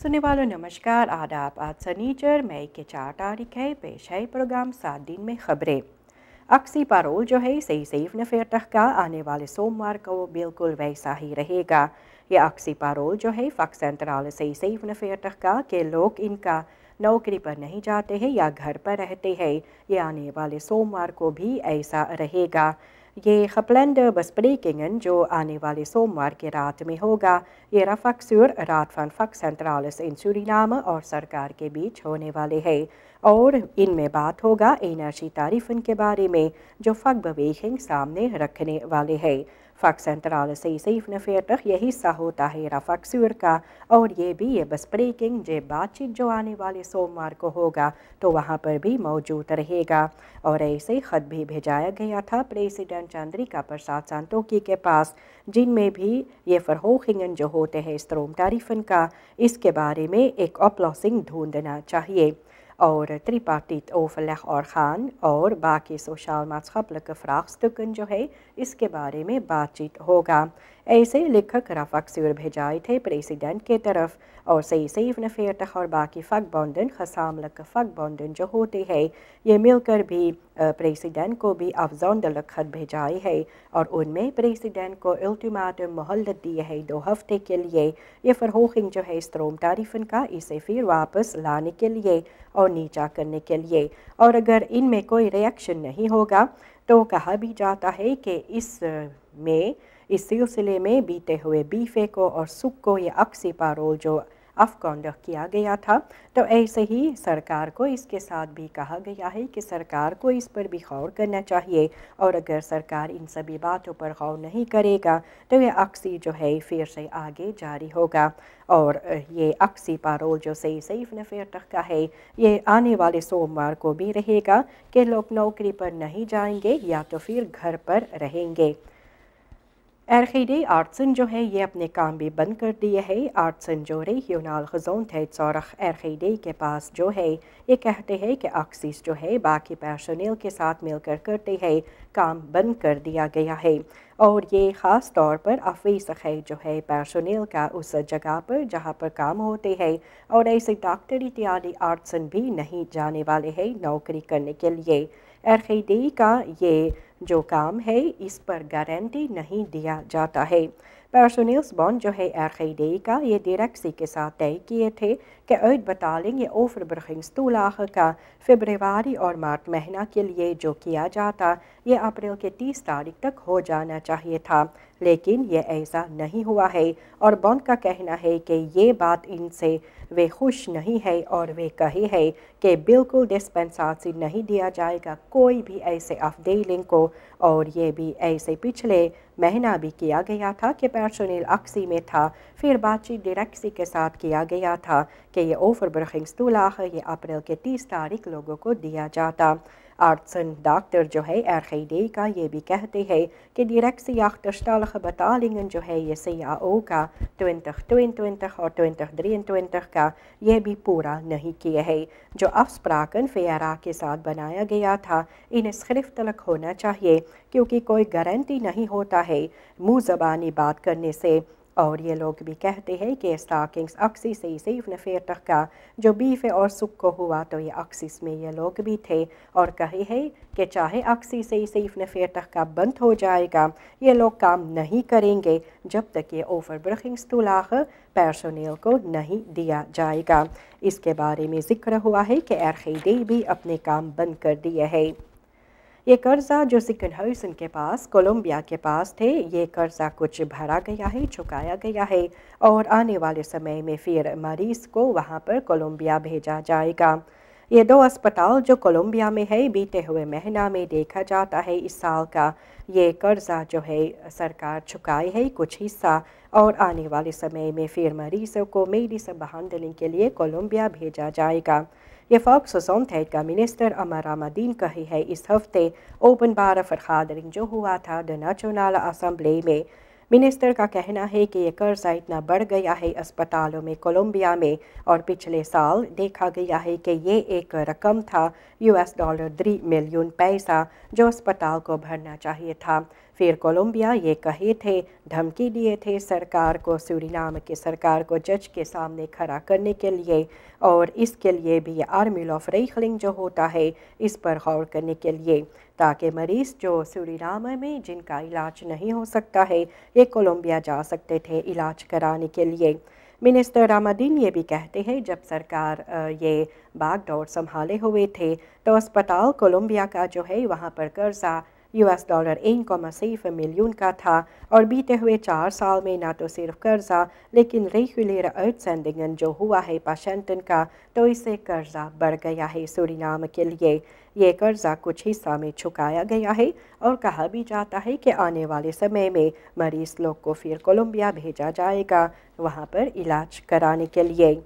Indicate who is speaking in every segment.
Speaker 1: सुनने वालों नमस्कार, आदाब। आज सनीचर मई के 4 तारीख है। पेश है प्रोग्राम 7 दिन में खबरें। अक्सी पारोल जो है सईफ नफेरतह का आने वाले सोमवार को बिल्कुल वैसा ही रहेगा। यह अक्सी पारोल जो है फ़ख सेंट्रल सईफ नफेरतह का कि लोग इनका नौकरी पर नहीं जाते हैं या घर पर रहते हैं, ये आने वाले सोमवार को भी ऐसा रहेगा। ये खपलंड बस्प्रेकिंगन जो आने वाले सोमवार के रात में होगा, ये रफक्सुर रात फन फ़ख सेंट्रलिस इन सूरीनाम और सरकार के बीच होने वाले हैं और इनमें बात होगा एनर्जी तारीफन के बारे में जो फ़ख बवेहिंग सामने रखने वाले हैं। फ़ख सेंट्रलिस सईफ नफेरतह यह हिस्सा होता है रफक्सुर का और ये भी ये बस्प्रेकिंग जे बातचीत जो आने वाले सोमवार को होगा तो वहाँ पर भी मौजूद रहेगा। और ऐसे ख़त भी भेजाया गया था प्रेसिडेंट चंद्रिका प्रसाद संतोखी के पास, जिनमें भी ये फरहोखिंगन जो होते हैं स्ट्रोम तारीफन का, इसके बारे में एक अपलॉसिंग ढूंढना चाहिए। और त्रिपार्टित ओफलख और ख़ान और बाकी सोशल मजहब फ्राख्स्तुकन जो है इसके बारे में बातचीत होगा। ऐसे लेखक रफक्सुर भेजाए थे प्रेसिडेंट के तरफ और सईफ नफेरतह और बाकी फ़ख बॉन्डन खसामलक फ़ख बॉन्डन जो होते हैं ये मिलकर भी प्रेसिडेंट को भी अफजौंदल खत भेजाए है और उनमें प्रेसिडेंट को अल्टीमेटम मोहलत दिए है 2 हफ्ते के लिए ये फरहोखिंग जो है स्ट्रोम तारीफन का इसे फिर वापस लाने के लिए और नीचा करने के लिए। और अगर इनमें कोई रिएक्शन नहीं होगा तो कहा भी जाता है कि इस सिलसिले में बीते हुए बीफे को और सुख को ये अक्सी पारोल जो अफकॉन्ड किया गया था, तो ऐसे ही सरकार को इसके साथ भी कहा गया है कि सरकार को इस पर भी गौर करना चाहिए और अगर सरकार इन सभी बातों पर गौर नहीं करेगा तो ये अक्सी जो है फिर से आगे जारी होगा। और ये अक्सी पारोल जो सईफ नफेरतह का है ये आने वाले सोमवार को भी रहेगा कि लोग नौकरी पर नहीं जाएंगे या तो फिर घर पर रहेंगे। RGD आर्ट्सन जो है ये अपने काम भी बंद कर दिए है। आर्ट्सन जो regional gezondheid zorg RGD के पास जो है ये कहते हैं कि अक्सीस जो है बाकी पर्सनल के साथ मिलकर करते हैं, काम बंद कर दिया गया है और ये ख़ास तौर पर अफीस है जो है पर्सनल का उस जगह पर जहाँ पर काम होते हैं और ऐसे डॉक्टर इत्यादि आर्ट्सन भी नहीं जाने वाले हैं नौकरी करने के लिए। RGD का ये जो काम है इस पर गारंटी नहीं दिया जाता है। पर्सनल्स बॉन्ड जो है RGD का ये डायरेक्सी के साथ तय किए थे कि uitbetaling ये overbrugingstoelage का फरवरी और मार्च महीना के लिए जो किया जाता ये अप्रैल के 30 तारीख तक हो जाना चाहिए था, लेकिन ये ऐसा नहीं हुआ है और बॉन्ड का कहना है कि ये बात इनसे वे खुश नहीं है और वे कहे है कि बिल्कुल डिस्पेंसासी नहीं दिया जाएगा कोई भी ऐसे अफडेलिंग को। और ये भी ऐसे पिछले महीना भी किया गया था कि पर्सनल अक्सी में था, फिर बातचीत डायरेक्सी के साथ किया गया था कि ये overbrugingstoelage ये अप्रैल के 30 तारीख लोगों को दिया जाता। आर्ट्सन डॉक्टर जो है RGD का ये भी कहते हैं कि डायरेक्सी achterstallige betalingen जो है ये CAO का 2022 और 2023 का ये भी पूरा नहीं किए है। जो afspraken FERA के साथ बनाया गया था इन्हें schriftelijk होना चाहिए क्योंकि कोई गारंटी नहीं होता है मुँह ज़बानी बात करने से। और ये लोग भी कहते हैं कि स्टाकिंग्स अक्सी सईफ नफेरतह का जो बीफे और सुख को हुआ तो ये अक्सिस में ये लोग भी थे और कहे हैं कि चाहे अक्सी सईफ नफेरतह का बंद हो जाएगा ये लोग काम नहीं करेंगे जब तक ये overbrugingstoelage पर्सनल को नहीं दिया जाएगा। इसके बारे में जिक्र हुआ है कि RGD भी अपने काम बंद कर दिए है। ये कर्ज़ा जो सिकनहाउसन के पास कोलंबिया के पास थे ये कर्ज़ा कुछ भरा गया है, चुकाया गया है और आने वाले समय में फिर मरीज़ को वहाँ पर कोलंबिया भेजा जाएगा। ये 2 अस्पताल जो कोलंबिया में है बीते हुए महीना में देखा जाता है इस साल का ये कर्ज़ा जो है सरकार चुकाई है कुछ हिस्सा और आने वाले समय में फिर मरीज़ों को मेडिसिन behandeling के लिए कोलंबिया भेजा जाएगा। ये volksgezondheid का मिनिस्टर अमर रामादीन कही है इस हफ्ते ओपनबार vergadering जो हुआ था द नेशनल असम्बली में। मिनिस्टर का कहना है कि ये कर्जा इतना बढ़ गया है अस्पतालों में कोलंबिया में और पिछले साल देखा गया है कि ये एक रकम था $3 मिलियन पैसा जो अस्पताल को भरना चाहिए था। फिर कोलंबिया ये कहे थे, धमकी दिए थे सरकार को, सूरीनाम की सरकार को जज के सामने खड़ा करने के लिए, और इसके लिए भी आर्मी ऑफ रेखलिंग जो होता है इस पर गौर करने के लिए, ताकि मरीज़ जो सूरीनाम में जिनका इलाज नहीं हो सकता है ये कोलंबिया जा सकते थे इलाज कराने के लिए। मिनिस्टर रामादीन ये भी कहते हैं, जब सरकार ये बागडोर संभाले हुए थे तो अस्पताल कोलंबिया का जो है वहाँ पर कर्जा $1.6 मिलियन का था, और बीते हुए 4 साल में ना तो सिर्फ कर्जा लेकिन रेगुलर आउटस्टैंडिंग जो हुआ है पेशेंटन का, तो इससे कर्जा बढ़ गया है सूरीनाम के लिए। ये कर्जा कुछ हिस्सा में चुकाया गया है और कहा भी जाता है कि आने वाले समय में मरीज लोग को फिर कोलंबिया भेजा जाएगा वहाँ पर इलाज कराने के लिए।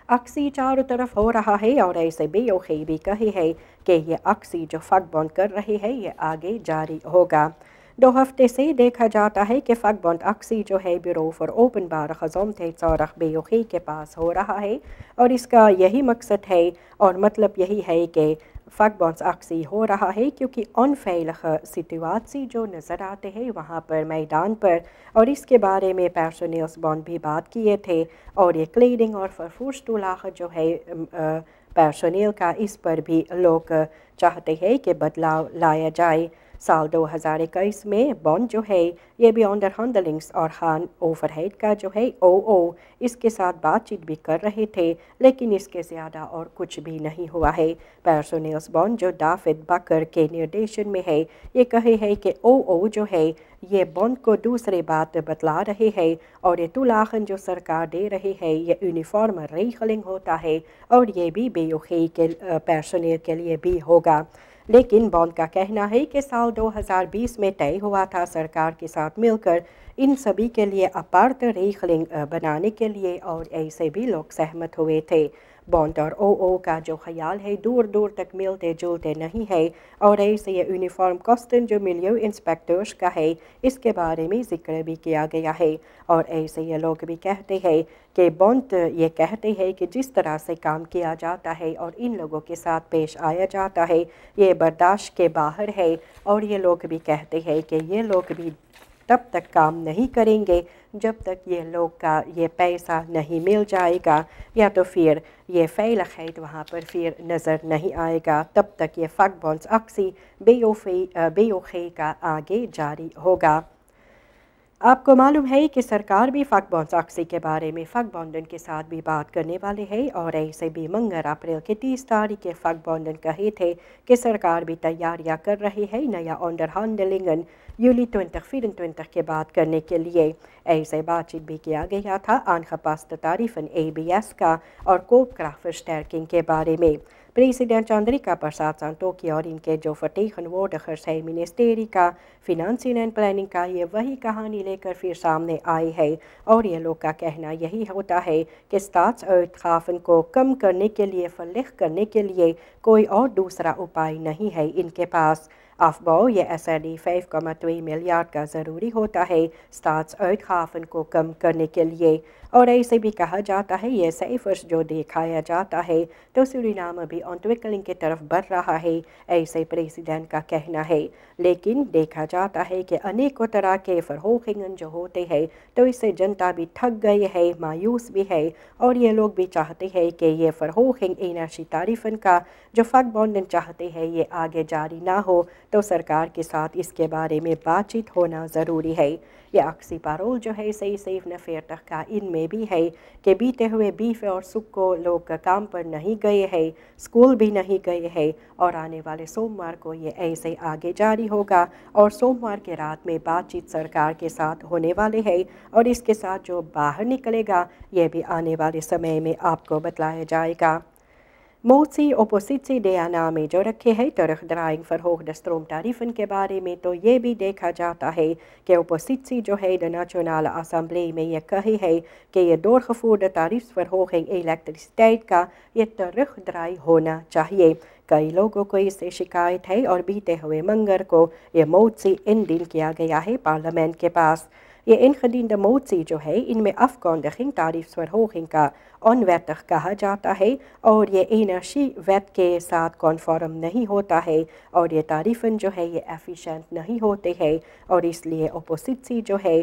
Speaker 1: अक्सी चारों तरफ हो रहा है और ऐसे बेओखे भी कहे है कि ये अक्सी जो फगबंद कर रहे हैं ये आगे जारी होगा। 2 हफ्ते से देखा जाता है कि फगबंद अक्सी जो है ब्यूरो फॉर ओपन बार खजम थे सौरख बेओखे के पास हो रहा है, और इसका यही मकसद है और मतलब यही है कि फगबंद अक्सी हो रहा है क्योंकि अनफैलख सिचुएशन जो नज़र आते हैं वहाँ पर मैदान पर, और इसके बारे में पर्सनल्स बॉन्ड भी बात किए थे, और ये क्लीडिंग और फरफूशतुलाख जो है पर्सनल का, इस पर भी लोग चाहते हैं कि बदलाव लाया जाए। साल 2021 में बॉन्ड जो है ये भी अंडर हैंडलिंग्स और खान ओवरहेड का जो है OO इसके साथ बातचीत भी कर रहे थे, लेकिन इसके ज़्यादा और कुछ भी नहीं हुआ है। पर्सनल्स बॉन्ड जो दाफिद बकर के निर्देशन में है ये कहे है कि OO जो है ये बॉन्ड को दूसरे बात बतला रहे हैं, और ये तुलाखन जो सरकार दे रही है ये यूनिफॉर्म रेखलिंग होता है और ये भी बेयुखी के पर्सनल के लिए भी होगा। लेकिन बॉन्ड का कहना है कि साल 2020 में तय हुआ था सरकार के साथ मिलकर इन सभी के लिए अपार्ट रेखलिंग बनाने के लिए, और ऐसे भी लोग सहमत हुए थे। बॉन्ड और OO का जो ख्याल है दूर दूर तक मिलते जुलते नहीं है, और ऐसे ये यूनिफॉर्म कॉस्टन जो मिलियो इंस्पेक्टर्स का है इसके बारे में जिक्र भी किया गया है, और ऐसे ये लोग भी कहते हैं कि बॉन्ड ये कहते हैं कि जिस तरह से काम किया जाता है और इन लोगों के साथ पेश आया जाता है ये बर्दाश्त के बाहर है, और ये लोग भी कहते हैं कि ये लोग भी तब तक काम नहीं करेंगे जब तक ये लोग का ये पैसा नहीं मिल जाएगा, या तो फिर ये फ़ैल खैत वहाँ पर फिर नज़र नहीं आएगा, तब तक ये फगबंद अक्सी बेओखे का आगे जारी होगा। आपको मालूम है कि सरकार भी फगबंद अक्सी के बारे में फगबंदन के साथ भी बात करने वाले हैं, और ऐसे भी मंगर अप्रैल के 30 तारीख के फगबंदन कहे थे कि सरकार भी तैयारियां कर रही है नया अंडर हैंडलिंगन यूली 2024 के बात करने के लिए। ऐसे बातचीत भी किया गया था आनखपास्त तारीफन ABS का और कोपक्राफ्ट स्टैर्किंग के बारे में। प्रेसिडेंट चंद्रिका प्रसाद संतोखी और इनके जो फटीखन वोट खर्च है मिनिस्टेरी का फिनांसिंग एंड प्लानिंग का, ये वही कहानी लेकर फिर सामने आई है, और ये लोग का कहना यही होता है कि स्टाट्सखाफन को कम करने के लिए, फलिख करने के लिए कोई और दूसरा उपाय नहीं है इनके पास। अफवाह ये SRD 5.2 मिलियन का ज़रूरी होता है स्टाट्सखाफन को कम करने के लिए, और ऐसे भी कहा जाता है ये सेफर्स जो दिखाया जाता है तो सूरीनाम भी ऑन्टविकलिंग की तरफ बढ़ रहा है, ऐसे प्रेसिडेंट का कहना है। लेकिन देखा जाता है कि अनेकों तरह के फरहोखिंगन जो होते हैं तो इससे जनता भी थक गई है, मायूस भी है, और ये लोग भी चाहते हैं कि ये फरहोखिंग एनर्जी तारीफन का जो फगबंदन चाहते हैं ये आगे जारी ना हो, तो सरकार के साथ इसके बारे में बातचीत होना ज़रूरी है। ये अक्सी पारोल जो है सही सेफ नफेर तक का इनमें भी है कि बीते हुए बीफ और सुख को लोग काम पर नहीं गए हैं, स्कूल भी नहीं गए हैं, और आने वाले सोमवार को ये ऐसे आगे जारी होगा, और सोमवार के रात में बातचीत सरकार के साथ होने वाले है, और इसके साथ जो बाहर निकलेगा ये भी आने वाले समय में आपको बतलाया जाएगा। मोची ओपोजिटी डेयाना में जो रखे हैं तरह ड्राइंग फरहोग स्ट्रोम तारीफन के बारे में, तो ये भी देखा जाता है कि ओपोजिटी जो है द नेशनल असम्बली में ये कही है कि ये दोरखफूड तारीफ फरहोग इलेक्ट्रिसिटी का ये तरह ड्राई होना चाहिए। कई लोगों को इससे शिकायत है, और बीते हुए मंगर को ये मोची इन दिन किया गया है पार्लियामेंट के पास। یہ انخدینده موتی جو ہے ان میں افغاندخنگ تعریف سورہوخنگ کا انویتخ کہا جاتا ہے اور یہ اینرشی ویت کے ساتھ کنفارم نہیں ہوتا ہے اور یہ تعریفن جو ہے یہ ایفیشینٹ نہیں ہوتے ہیں اور اس لیے اپوزیسی جو ہے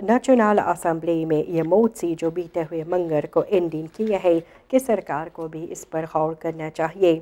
Speaker 1: نیشنل اسمبلی میں یہ موتی جو بیتے ہوئے منگر کو انڈین کیا ہے کہ سرکار کو بھی اس پر غور کرنا چاہیے۔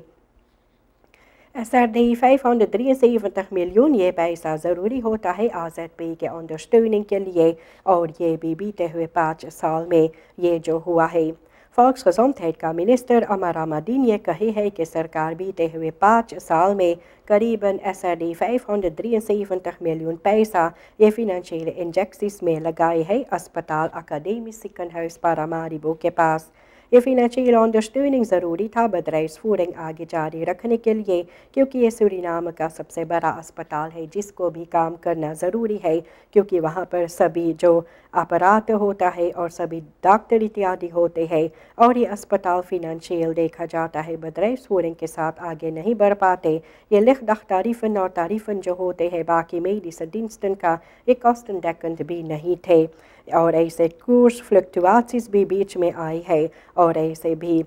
Speaker 1: SRD 573 ملین یہ پیسہ ضروری ہوتا ہے AZP کے انڈرسٹینڈنگ کے لیے اور یہ بھی بیتے ہوئے 5 سال میں یہ جو ہوا ہے۔ Volksgezondheid کا منسٹر عمر رمادین یہ کہے ہے کہ سرکار بیتے ہوئے 5 سال میں قریباً SRD 573 ملین پیسہ یہ فنانشیل انجیکسز میں لگائے ہے اسپتال اکیڈمی سکنہرس پاراماریبو کے پاس۔ یہ فنانشیل انڈرسٹینڈنگ ضروری تھا بدرائس فورنگ آگے جاری رکھنے کے لیے کیونکہ یہ سورینام کا سب سے بڑا اسپتال ہے جس کو بھی کام کرنا ضروری ہے کیونکہ وہاں پر سبھی جو آپرات ہوتا ہے اور سبھی ڈاکٹر اتیادی ہوتے ہیں اور یہ اسپتال فنانشیل دیکھا جاتا ہے بدرائس فورنگ کے ساتھ آگے نہیں بڑھ پاتے۔ یہ لکھ تعریفن اور تعریفن جو ہوتے ہیں باقی میڈیسن ڈینسٹن کا یہ کاسٹن ڈیکنڈ بھی نہیں تھے اور ایسے کورس فلکٹواتسز بھی بیچ میں آئی ہے اور ایسے بھی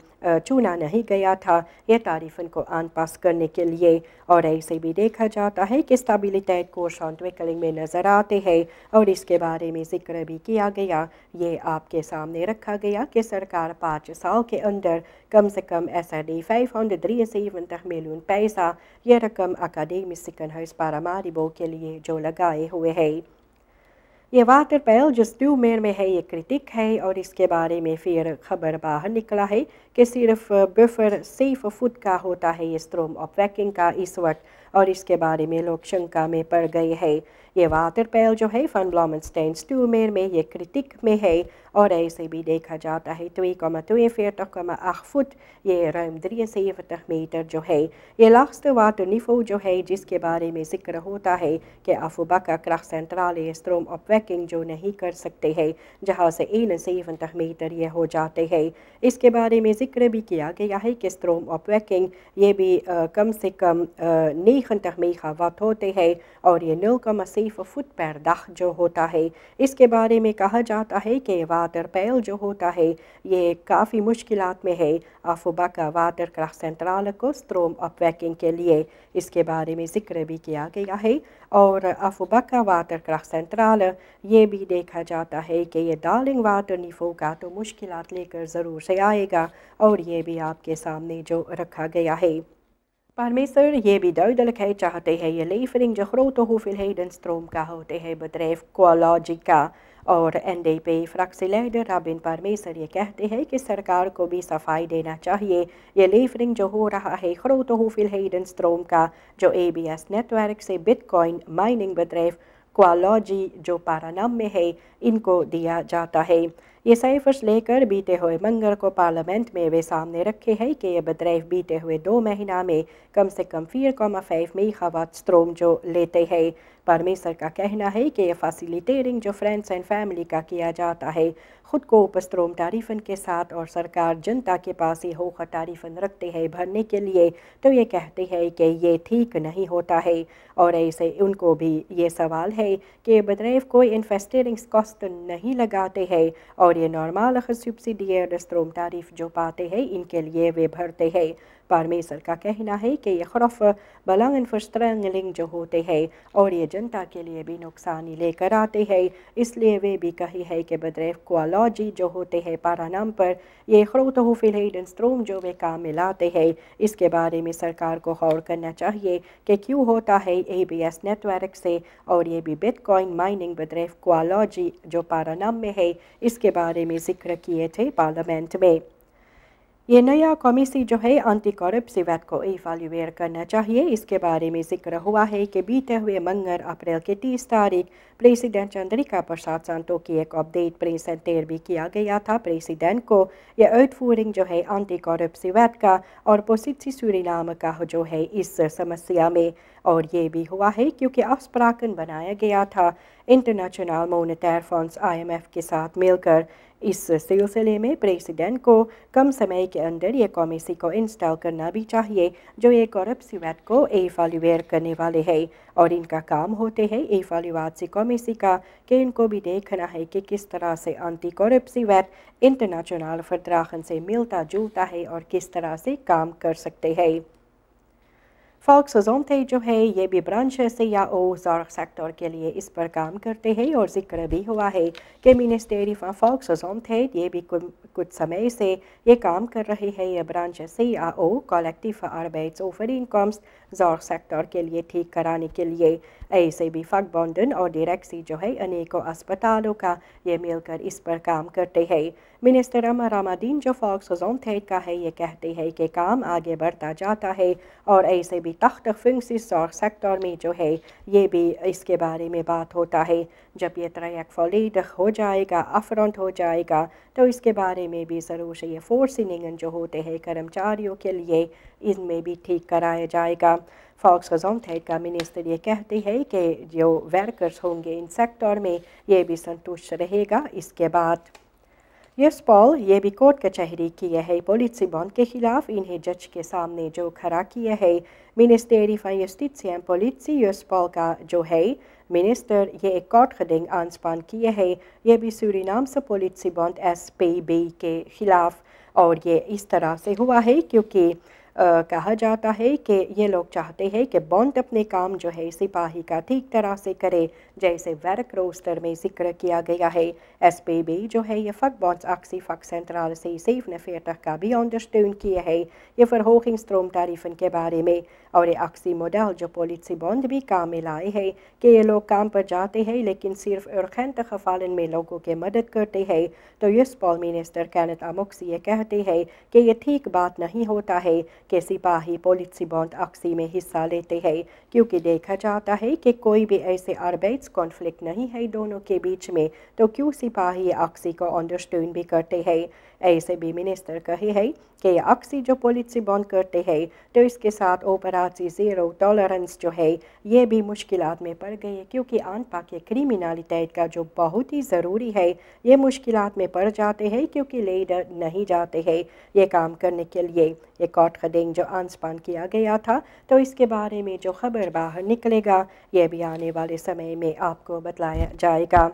Speaker 1: چنا نہیں گیا تھا یہ تعریفن کو آن پاس کرنے کے لیے اور ایسے بھی دیکھا جاتا ہے کہ اسٹیبلٹیٹ کورس انٹویکلنگ میں نظر آتے ہیں اور اس کے بارے میں ذکر بھی کیا گیا۔ یہ آپ کے سامنے رکھا گیا کہ سرکار 5 سال کے اندر کم سے کم SRD 573 ملین پیسہ یہ رقم اکیڈمی سکنہرس پاراماریبو کے لیے جو لگائے ہوئے ہے۔ یہ واٹر پیل جو سٹیومیر میں ہے یہ کرٹک ہے اور اس کے بارے میں پھر خبر باہر نکلا ہے کہ صرف بفر سیف فوڈ کا ہوتا ہے یہ اسٹروم آف ویکنگ کا اس وقت اور اس کے بارے میں لوگ شنکا میں پڑ گئے ہیں۔ یہ واٹر پیل جو ہے فن بلومنسٹین سٹیومیر میں یہ کرٹک میں ہے اور ایسے بھی دیکھا جاتا ہے 2,42,8 فٹ یہ رم 73 میٹر جو ہے یہ لاسٹ واٹر نیفو جو ہے جس کے بارے میں ذکر ہوتا ہے کہ افوبکا کرخ سینٹرال اسٹروم آف ویکنگ جو نہیں کر سکتے ہیں جہاں سے 71 میٹر یہ ہو جاتے ہیں۔ اس کے بارے میں ذکر بھی کیا گیا ہے کہ اسٹروم آف ویکنگ یہ بھی کم سے کم 9 میگا واٹ ہوتے ہیں اور یہ 0,6 فٹ پر دخ جو ہوتا ہے۔ اس کے بارے میں کہا جاتا ہے کہ واٹر پیل جو ہوتا ہے یہ کافی مشکلات میں ہے افوبکا واٹر کرخ سینٹرال کو اسٹروم آف ویکنگ کے لیے۔ اس کے بارے میں ذکر بھی کیا گیا ہے اور افوبکا واٹر کرخ سینٹرال یہ بھی دیکھا جاتا ہے کہ یہ ڈارلنگ واٹر نیفو کا تو مشکلات لے کر ضرور سے آئے گا اور یہ بھی آپ کے سامنے جو رکھا گیا ہے۔ پارمیسر یہ بھی دردلکھے چاہتے ہیں یہ لیفرنگ جو خروتو فی الہیڈن اسٹروم کا ہوتے ہیں بدریف کوالوجی کا اور NDP فریکسی لیڈر رابن پارمیسر یہ کہتے ہیں کہ سرکار کو بھی صفائی دینا چاہیے یہ لیفرنگ جو ہو رہا ہے خروتو فی الہیڈن اسٹروم کا جو ABS نیٹ ورک سے بٹ کوائن مائننگ بدریف کوالوجی جو پارانام میں ہے ان کو دیا جاتا ہے۔ یہ سائفرز لے کر بیتے ہوئے منگر کو پارلیمنٹ میں وہ سامنے رکھے ہیں کہ یہ بدریف بیتے ہوئے 2 مہینہ میں کم سے کم 4,5 میگا واٹ اسٹروم جو لیتے ہیں۔ پارمیسر کا کہنا ہے کہ یہ فیسیلیٹیرنگ جو فرینڈز اینڈ فیملی کا کیا جاتا ہے خود کو اسٹروم تعریفن کے ساتھ اور سرکار جنتا کے پاس یہ ہوگا تعریفن رکھتے ہیں بھرنے کے لیے تو یہ کہتے ہیں کہ یہ ٹھیک نہیں ہوتا ہے اور ایسے ان کو بھی یہ سوال ہے کہ بدریف کوئی انفیسٹیرنگ کاسٹ نہیں لگاتے ہیں اور یہ نارمال سبسیڈیئر اسٹروم تعریف جو پاتے ہیں ان کے لیے وہ بھرتے ہیں۔ پارمیسر کا کہنا ہے کہ یہ خرف بلنگ انفرسٹرنگلنگ جو ہوتے ہیں اور یہ جنتا کے لیے بھی نقصانی لے کر آتے ہیں اس لیے وہ بھی کہی ہے کہ بدریف کوالوجی جو ہوتے ہیں پارانام پر یہ خروتو فی الہیڈن اسٹروم جو وہ کام میں لاتے ہیں اس کے بارے میں سرکار کو غور کرنا چاہیے کہ کیوں ہوتا ہے ABS نیٹ ورک سے اور یہ بھی بٹ کوائن مائننگ بدریف کوالوجی جو پارانام میں ہے اس کے بارے میں ذکر کیے تھے پارلیمنٹ میں۔ یہ نیا کمیسی جو ہے انٹی کرپسی ویٹ کو ایوالویٹ کرنا چاہیے اس کے بارے میں ذکر ہوا ہے کہ بیتے ہوئے منگر اپریل کے 30 تاریخ پریزیڈنٹ چندریکا پرساد سانتو کی ایک اپڈیٹ پریزنٹیر بھی کیا گیا تھا پریزیڈنٹ کو یہ ارتھ فورنگ جو ہے انٹی کرپسی ویٹ کا اور پوسیٹسی سورینام کا جو ہے اس سمسیا میں اور یہ بھی ہوا ہے کیونکہ افسپراکن بنایا گیا تھا انٹرنیشنل مونیٹائر فنڈز IMF کے ساتھ مل کر इस सिलसिले में प्रेसिडेंट को कम समय के अंदर ये कमेटी को इंस्टॉल करना भी चाहिए जो ये करप्शन को एवेल्युएट करने वाले हैं और इनका काम होते हैं एवेल्युएट कमेटी का कि इनको भी देखना है कि किस तरह से एंटी करप्शन इंटरनेशनल फर्द्राखन से मिलता जुलता है और किस तरह से काम कर सकते हैं। Volksgezondheid जो है ये भी ब्रांच से या zorg सेक्टर के लिए इस पर काम करते हैं और जिक्र भी हुआ है कि मिनिस्ट्री ऑफ Volksgezondheid ये भी कुछ समय से ये काम कर रही है। ये branch CAO collective arbeidsovereenkomst zorg sector के लिए ठीक कराने के लिए ऐसे भी vakbonden और डायरेक्सी जो है अनेकों अस्पतालों का ये मिलकर इस पर काम करते हैं। मिनिस्टर अमर रामादीन जो Volksgezondheid का है ये कहते हैं कि काम आगे बढ़ता जाता है और ऐसे भी तख्त फंक्सिस और सेक्टर में जो है ये भी इसके बारे में बात होता है। जब ये ट्रैक फॉलीड हो जाएगा अफरंट हो जाएगा तो इसके बारे में भी ज़रूर से ये फोर्सिंग जो होते हैं कर्मचारियों के लिए इनमें भी ठीक कराया जाएगा। Volksgezondheid का मिनिस्टर ये कहते हैं कि जो वर्कर्स होंगे इन सेक्टर में ये भी संतुष्ट रहेगा। इसके बाद यशपाल ये भी कोर्ट कचहरी किए है politiebond के खिलाफ इन्हें जज के सामने जो खड़ा किया है। Ministerie van Justitie en Politie Yashpal का जो है मिनिस्टर ये एक कोर्ट खडिंग aanspan किए है ये भी सूरीनाम से politiebond SPB के खिलाफ और ये इस तरह से हुआ है क्योंकि कहा जाता है कि ये लोग चाहते हैं कि बॉन्ड अपने काम जो है सिपाही का ठीक तरह से करे जैसे वर्क रोस्टर में जिक्र किया गया है। SPB जो है ये vakbonds actie vakcentrale C47 का भी ondersteun किए है ये verhogingsstroomtarieven के बारे में और ये actie मॉडल जो politiebond भी काम में लाए हैं कि ये लोग काम पर जाते हैं लेकिन सिर्फ urgente gevallen में लोगों के मदद करते हैं। तो यशपाल मिनिस्टर कैनेथ अमोक्सी ये कहते हैं कि ये ठीक बात नहीं होता है कि सिपाही politiebond actie में हिस्सा लेते हैं क्योंकि देखा जाता है कि कोई भी ऐसे arbeids कॉन्फ्लिक्ट नहीं है दोनों के बीच में तो क्यों सिपाही actie को अंडरस्टैंड भी करते हैं। ऐसे भी मिनिस्टर कहे है कि ये actie जो politiebond करते हैं तो इसके साथ ऑपरेशन ज़ीरो टॉलरेंस जो है ये भी मुश्किलात में पड़ गए क्योंकि आनपा के क्रिमिनलिटेट का जो बहुत ही ज़रूरी है ये मुश्किलात में पड़ जाते हैं क्योंकि लीडर नहीं जाते हैं ये काम करने के लिए। ये कोर्ट खडिंग जो aanspan किया गया था तो इसके बारे में जो खबर बाहर निकलेगा ये भी आने वाले समय में आपको बताया जाएगा।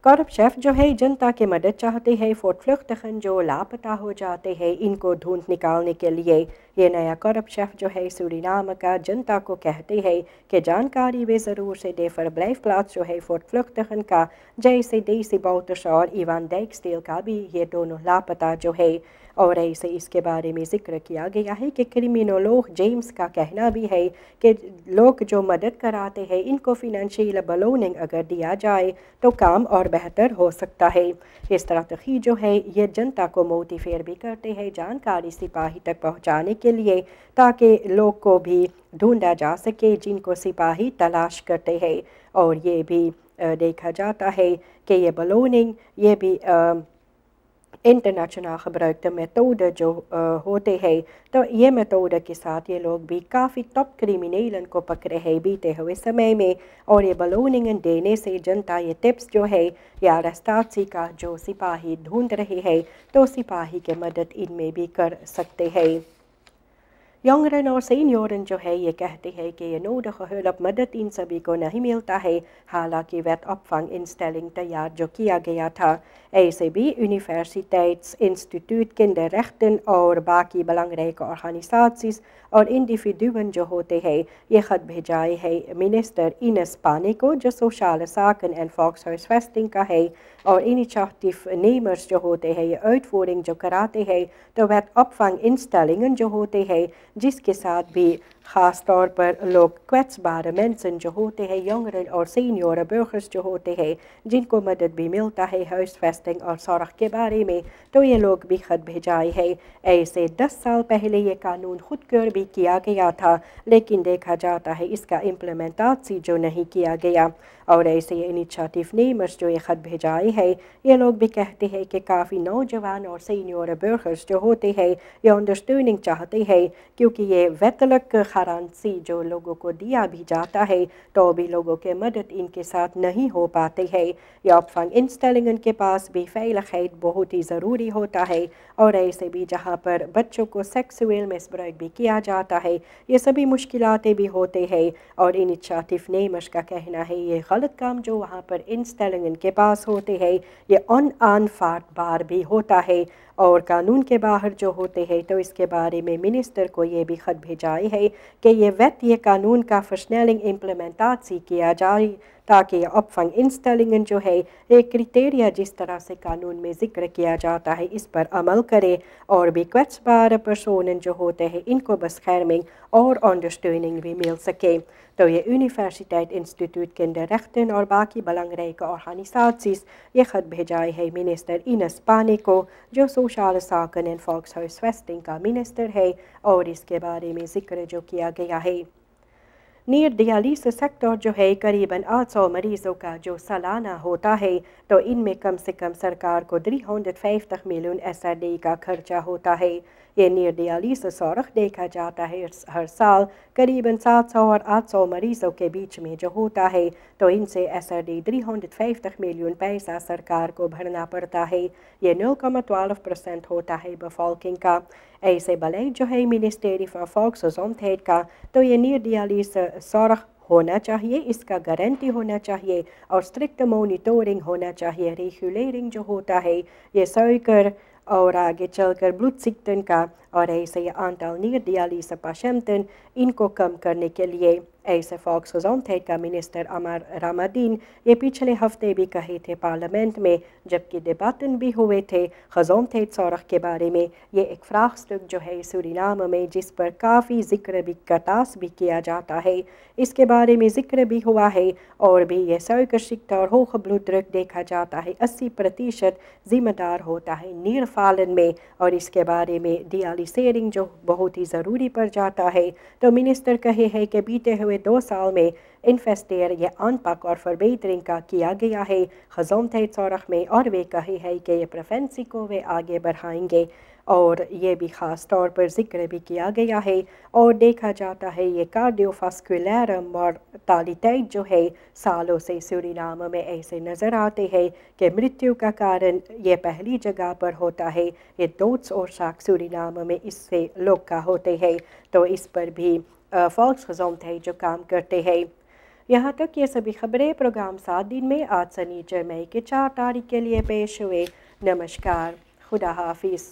Speaker 1: करप्ट शेफ जो है जनता की मदद चाहते हैं voortvluchtigen जो लापता हो जाते हैं इनको ढूंढ निकालने के लिए। ये नया करप्ट शेफ जो है सूरीनाम का जनता को कहते हैं कि जानकारी वे ज़रूर से दे verblijfplaats जो है voortvluchtigen का जैसे देसी बाउटर्स और इवान डैक्सटेल का भी ये दोनों लापता जो है। और ऐसे इसके बारे में जिक्र किया गया है कि क्रिमिनोलॉग जेम्स का कहना भी है कि लोग जो मदद कराते हैं इनको फिनेंशियल बलोनिंग अगर दिया जाए तो काम और बेहतर हो सकता है। इस तरह जो है ये जनता को मोटिवेट भी करते हैं जानकारी सिपाही तक पहुंचाने के लिए ताकि लोग को भी ढूंढा जा सके जिनको सिपाही तलाश करते हैं। और ये भी देखा जाता है कि ये बलोनिंग ये भी इंटरनेशनल gebruikte मेथड जो होते हैं तो ये मेथड के साथ ये लोग भी काफ़ी टॉप क्रिमिनलन को पकड़े हैं बीते हुए समय में। और ये बलोनिंग देने से जनता ये टिप्स जो है या रस्ताची का जो सिपाही ढूंढ रहे हैं तो सिपाही की मदद इनमें भी कर सकते हैं। यंगरन और सीनियरन जो है ये कहते हैं कि ये nodige hulp मदद इन सभी को नहीं मिलता है हालांकि wetopvang instelling तैयार जो किया गया था। ऐसे भी यूनिवर्सिटीज़ इंस्टीट्यूट kinderrechten और बाकी belangrijke organisaties और इंडिविडुअन जो होते हैं ये ख़त भेजाए है मिनिस्टर इनेस पानी को जो सोशल zaken en volkshuisvesting का है और इनिशिएटिव नेमर्स जो होते हैं ये uitvoering जो कराते हैं तो wetopvang instellingen जो होते हैं जिसके साथ भी ख़ास तौर पर लोग kwetsbare mensen जो होते हैं यंगरन और सीनियर burgers जो होते हैं जिनको मदद भी मिलता है huisvesting और zorg के बारे में तो ये लोग भी ख़त भेजाए है। ऐसे 10 साल पहले ये कानून खुदकर भी किया गया था लेकिन देखा जाता है इसका इम्प्लीमेंटासी जो नहीं किया गया। और ऐसे इनिशिएटिव नेमर्स जो ये ख़त भेजाए है ये लोग भी कहते हैं कि काफ़ी नौजवान और सीनियर burgers जो होते हैं ये अंडरस्टैंडिंग चाहते हैं क्योंकि ये wettelijk हरानसी जो लोगों को दिया भी जाता है तो भी लोगों के मदद इनके साथ नहीं हो पाते हैं। या opvang instellingen के पास भी veiligheid बहुत ही ज़रूरी होता है और ऐसे भी जहाँ पर बच्चों को सेक्सुअल मिसब्राइक भी किया जाता है, ये सभी मुश्किलातें भी होते हैं। और इनिशिएटिव नेमर्स का कहना है ये गलत काम जो वहाँ पर इंस्टेलिंगन के पास होते हैं ये अनआनफाटबार भी होता है और कानून के बाहर जो होते हैं। तो इसके बारे में मिनिस्टर को ये भी ख़त भेजाई है कि ये कानून का फर्शनलिंग इम्प्लीमेंटाची किया जाए ताकि opvang instellingen जो है एक क्रिटेरिया जिस तरह से कानून में ज़िक्र किया जाता है इस पर अमल करे और भी kwetsbare personen जो होते हैं इनको bescherming और ondersteuning भी मिल सके। तो ये यूनिवर्सिटeit इंस्टीट्यूट kinderrechten और बाकी belangrijke organisaties ये ख़त भेजाई है मिनिस्टर इनेस पानी को जो सोशल zaken en volkshuisvesting का मिनिस्टर है और इसके बारे में ज़िक्र जो किया गया है। नीर डियालिसिस सेक्टर जो है करीबन 800 मरीज़ों का जो सालाना होता है तो इनमें कम से कम सरकार को 350 मिलियन SRD का खर्चा होता है। ये नीर डियालिसिस सौरख देखा जाता है हर साल करीबन 700 और 800 मरीज़ों के बीच में जो होता है तो इनसे SRD 350 मिलियन पैसा सरकार को भरना पड़ता है। ये 0,12% होता है bevolking का। ऐसे beleid जो है Ministerie van Volksgezondheid का तो ये नीर डियालिसिस सौरख होना चाहिए, इसका गारंटी होना चाहिए और स्ट्रिक्ट मॉनिटरिंग होना चाहिए। रेगुलेरिंग जो होता है ये suiker और आगे चलकर ब्लूडसिक्टन का और ऐसे आंटाल नीर डियालिसिस patiënten इनको कम करने के लिए ऐसे volksgezondheid का मिनिस्टर अमर रामादीन ये पिछले हफ्ते भी कहे थे पार्लियामेंट में जबकि डिबाटन भी हुए थे gezondheidszorg के बारे में। ये एक vraagstuk जो है सूरीनाम में जिस पर काफ़ी ज़िक्र भी कटास भी किया जाता है, इसके बारे में ज़िक्र भी हुआ है और भी ये suikerziekte और hoge bloeddruk देखा जाता है 80% ज़िम्मेदार होता है नीरफालन में और इसके बारे में डियालिसेरिंग जो बहुत ही ज़रूरी पड़ जाता है। तो मिनिस्टर कहे हैं कि बीते हुए 2 साल में इन्वेस्टेर ये aanpak और verbetering का किया गया है gezondheidszorg में और वे कहे हैं कि ये प्रेवेंसी को वे आगे बढ़ाएंगे और ये भी ख़ास तौर पर ज़िक्र भी किया गया है। और देखा जाता है ये कार्डियोवास्कुलर मॉर्टालिटी जो है सालों से सूरीनाम में ऐसे नज़र आते हैं कि मृत्यु का कारण ये पहली जगह पर होता है। ये doodsoorzaak सूरीनाम में इससे लोग का होते हैं तो इस पर भी volksgezondheid जो काम करते हैं। यहाँ तक ये सभी खबरें प्रोग्राम 7 दिन में आज शनिचर मई के 4 तारीख के लिए पेश हुए। नमस्कार, खुदा हाफिज़।